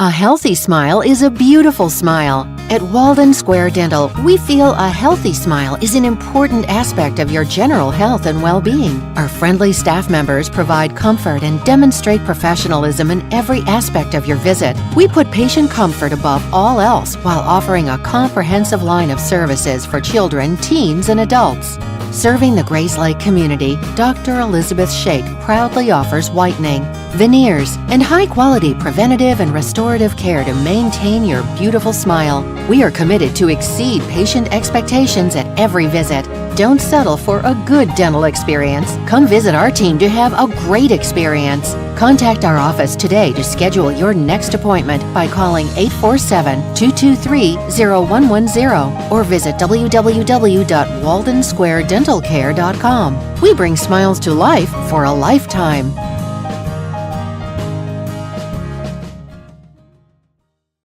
A healthy smile is a beautiful smile. At Walden Square Dental, we feel a healthy smile is an important aspect of your general health and well-being. Our friendly staff members provide comfort and demonstrate professionalism in every aspect of your visit. We put patient comfort above all else while offering a comprehensive line of services for children, teens, and adults. Serving the Grayslake community, Dr. Elizabeth Schaik proudly offers whitening, veneers, and high-quality preventative and restorative care to maintain your beautiful smile. We are committed to exceed patient expectations at every visit. Don't settle for a good dental experience. Come visit our team to have a great experience. Contact our office today to schedule your next appointment by calling 847-223-0110 or visit www.waldensquaredentalcare.com. We bring smiles to life for a lifetime.